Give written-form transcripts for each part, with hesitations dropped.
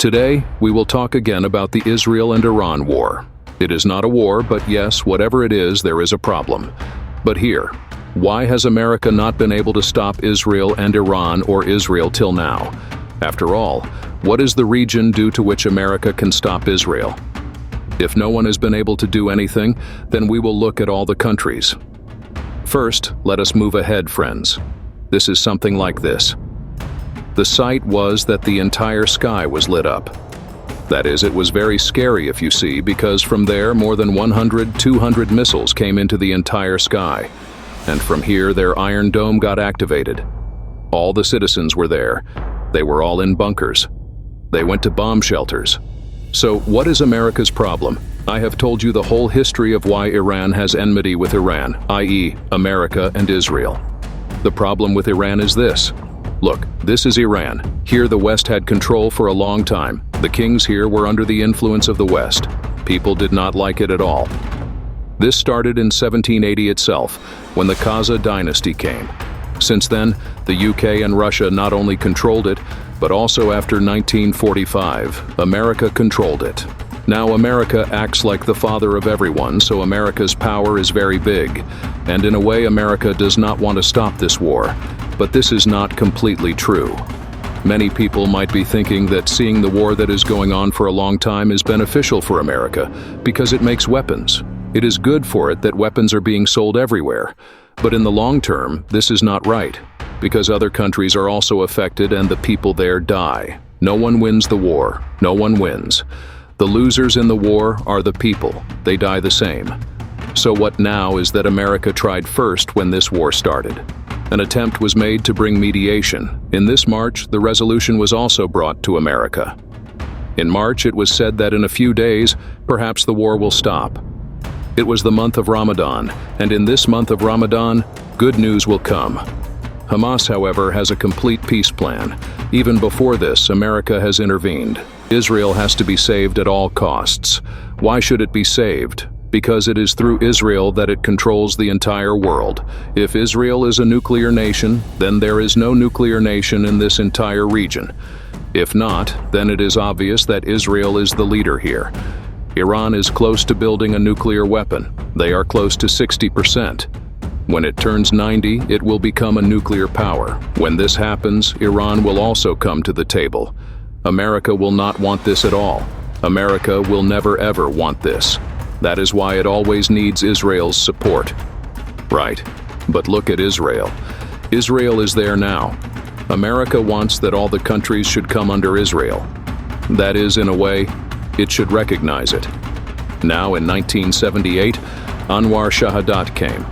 Today, we will talk again about the Israel and Iran war. It is not a war, but yes, whatever it is, there is a problem. But here, why has America not been able to stop Israel and Iran or Israel till now? After all, what is the region due to which America can stop Israel? If no one has been able to do anything, then we will look at all the countries. First, let us move ahead, friends. This is something like this. The sight was that the entire sky was lit up. That is, it was very scary if you see, because from there more than 100, 200 missiles came into the entire sky. And from here their Iron Dome got activated. All the citizens were there. They were all in bunkers. They went to bomb shelters. So what is America's problem? I have told you the whole history of why Iran has enmity with Iran, i.e., America and Israel. The problem with Iran is this. Look, this is Iran. Here the West had control for a long time. The kings here were under the influence of the West. People did not like it at all. This started in 1780 itself, when the Qajar dynasty came. Since then, the UK and Russia not only controlled it, but also after 1945, America controlled it. Now America acts like the father of everyone, so America's power is very big. And in a way, America does not want to stop this war. But this is not completely true. Many people might be thinking that seeing the war that is going on for a long time is beneficial for America, because it makes weapons. It is good for it that weapons are being sold everywhere. But in the long term, this is not right, because other countries are also affected and the people there die. No one wins the war. No one wins. The losers in the war are the people. They die the same. So what now is that America tried first when this war started. An attempt was made to bring mediation. In this March, the resolution was also brought to America. In March, it was said that in a few days, perhaps the war will stop. It was the month of Ramadan, and in this month of Ramadan, good news will come. Hamas, however, has a complete peace plan. Even before this, America has intervened. Israel has to be saved at all costs. Why should it be saved? Because it is through Israel that it controls the entire world. If Israel is a nuclear nation, then there is no nuclear nation in this entire region. If not, then it is obvious that Israel is the leader here. Iran is close to building a nuclear weapon. They are close to 60%. When it turns 90, it will become a nuclear power. When this happens, Iran will also come to the table. America will not want this at all. America will never ever want this. That is why it always needs Israel's support. Right, but look at Israel. Israel is there now. America wants that all the countries should come under Israel. That is, in a way, it should recognize it. Now, in 1978, Anwar Shahadat came.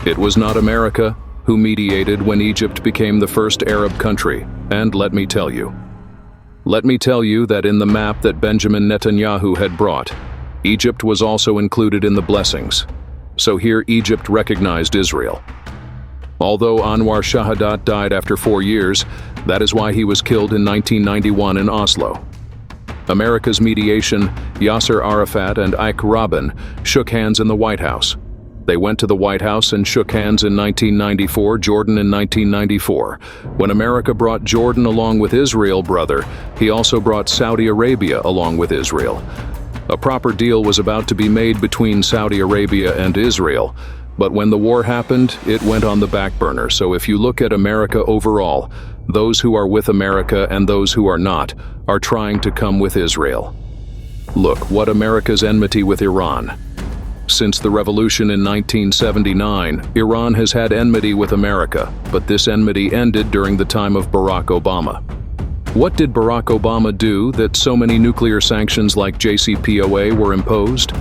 It was not America who mediated when Egypt became the first Arab country, and let me tell you that in the map that Benjamin Netanyahu had brought, Egypt was also included in the blessings. So here Egypt recognized Israel. Although Anwar Shahadat died after 4 years, that is why he was killed in 1991 in Oslo. America's mediation, Yasser Arafat and Ike Rabin shook hands in the White House. They went to the White House and shook hands in 1994, Jordan in 1994. When America brought Jordan along with Israel, brother, he also brought Saudi Arabia along with Israel. A proper deal was about to be made between Saudi Arabia and Israel, but when the war happened, it went on the back burner. So if you look at America overall, those who are with America and those who are not are trying to come with Israel. Look, what America's enmity with Iran. Since the revolution in 1979, Iran has had enmity with America, but this enmity ended during the time of Barack Obama. What did Barack Obama do that so many nuclear sanctions like JCPOA were imposed?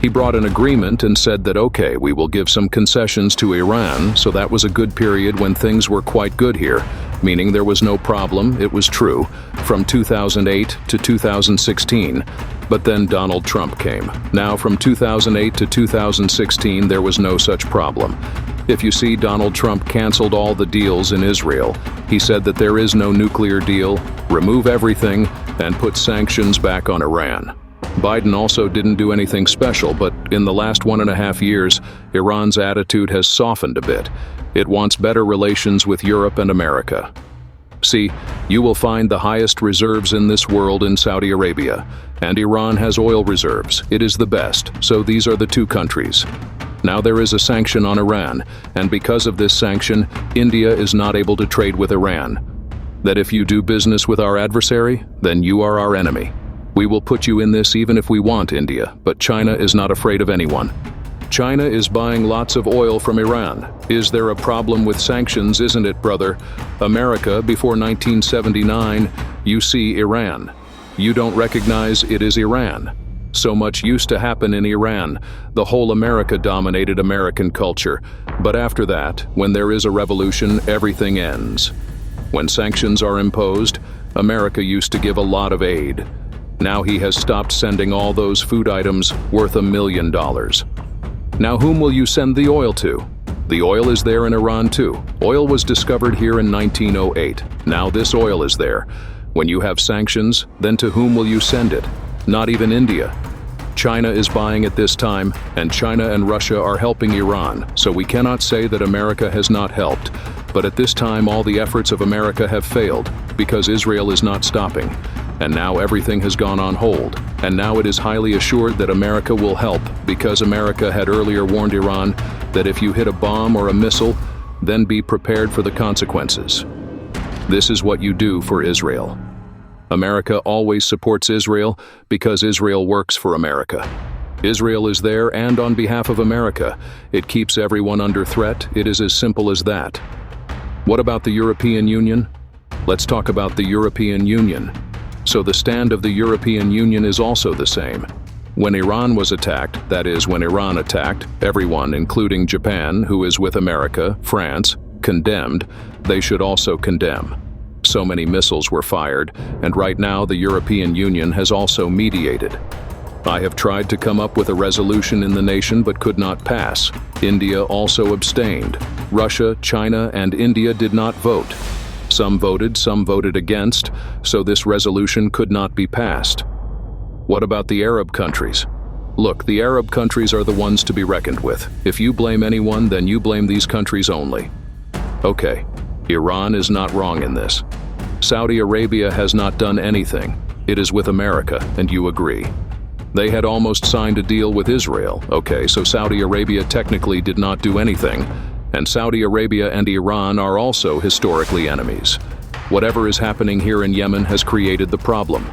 He brought an agreement and said that, okay, we will give some concessions to Iran, so that was a good period when things were quite good here, meaning there was no problem, it was true, from 2008 to 2016. But then Donald Trump came. Now from 2008 to 2016, there was no such problem. If you see, Donald Trump canceled all the deals in Israel. He said that there is no nuclear deal, remove everything, and put sanctions back on Iran. Biden also didn't do anything special, but in the last 1.5 years, Iran's attitude has softened a bit. It wants better relations with Europe and America. See, you will find the highest reserves in this world in Saudi Arabia, and Iran has oil reserves. It is the best, so these are the two countries. Now there is a sanction on Iran, and because of this sanction, India is not able to trade with Iran. That if you do business with our adversary, then you are our enemy. We will put you in this even if we want India, but China is not afraid of anyone. China is buying lots of oil from Iran. Is there a problem with sanctions, isn't it, brother? America, before 1979, you see Iran. You don't recognize it is Iran. So much used to happen in Iran. The whole America dominated American culture. But after that, when there is a revolution, everything ends. When sanctions are imposed, America used to give a lot of aid. Now he has stopped sending all those food items worth $1 million. Now whom will you send the oil to? The oil is there in Iran too. Oil was discovered here in 1908. Now this oil is there. When you have sanctions, then to whom will you send it? Not even India. China is buying at this time, and China and Russia are helping Iran, so we cannot say that America has not helped. But at this time, all the efforts of America have failed, because Israel is not stopping. And now everything has gone on hold, and now it is highly assured that America will help, because America had earlier warned Iran that if you hit a bomb or a missile, then be prepared for the consequences. This is what you do for Israel. America always supports Israel because Israel works for America. Israel is there and on behalf of America. It keeps everyone under threat. It is as simple as that. What about the European Union? Let's talk about the European Union. So the stand of the European Union is also the same. When Iran was attacked, that is, when Iran attacked, everyone, including Japan, who is with America, France, condemned, they should also condemn. So many missiles were fired, and right now the European Union has also mediated. I have tried to come up with a resolution in the nation but could not pass. India also abstained. Russia, China, and India did not vote. Some voted against, so this resolution could not be passed. What about the Arab countries? Look, the Arab countries are the ones to be reckoned with. If you blame anyone, then you blame these countries only. Okay, Iran is not wrong in this. Saudi Arabia has not done anything. It is with America, and you agree. They had almost signed a deal with Israel. Okay, so Saudi Arabia technically did not do anything, and Saudi Arabia and Iran are also historically enemies. Whatever is happening here in Yemen has created the problem.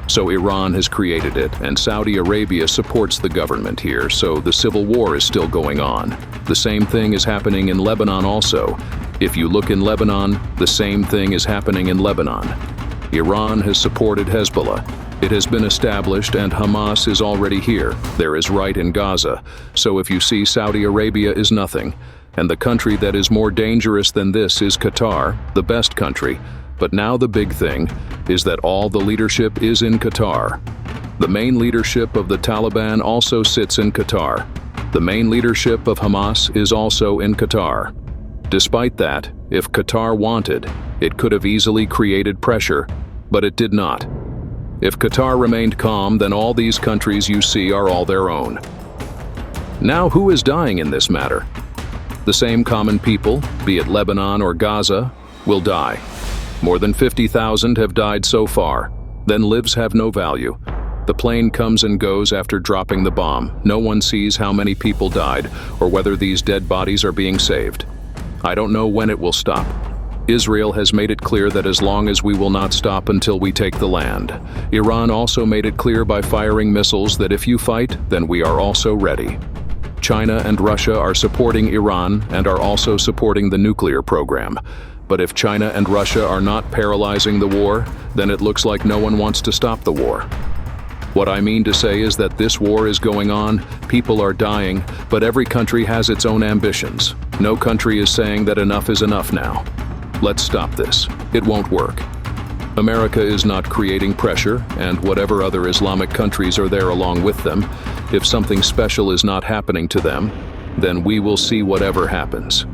So Iran has created it, and Saudi Arabia supports the government here, so the civil war is still going on. The same thing is happening in Lebanon also. If you look in Lebanon, the same thing is happening in Lebanon. Iran has supported Hezbollah. It has been established, and Hamas is already here. There is right in Gaza. So if you see, Saudi Arabia is nothing. And the country that is more dangerous than this is Qatar, the best country. But now the big thing is that all the leadership is in Qatar. The main leadership of the Taliban also sits in Qatar. The main leadership of Hamas is also in Qatar. Despite that, if Qatar wanted, it could have easily created pressure, but it did not. If Qatar remained calm, then all these countries you see are all their own. Now who is dying in this matter? The same common people, be it Lebanon or Gaza, will die. More than 50,000 have died so far. Then lives have no value. The plane comes and goes after dropping the bomb. No one sees how many people died or whether these dead bodies are being saved. I don't know when it will stop. Israel has made it clear that as long as we will not stop until we take the land. Iran also made it clear by firing missiles that if you fight, then we are also ready. China and Russia are supporting Iran and are also supporting the nuclear program. But if China and Russia are not paralyzing the war, then it looks like no one wants to stop the war. What I mean to say is that this war is going on, people are dying, but every country has its own ambitions. No country is saying that enough is enough now. Let's stop this. It won't work. America is not creating pressure, and whatever other Islamic countries are there along with them, if something special is not happening to them, then we will see whatever happens.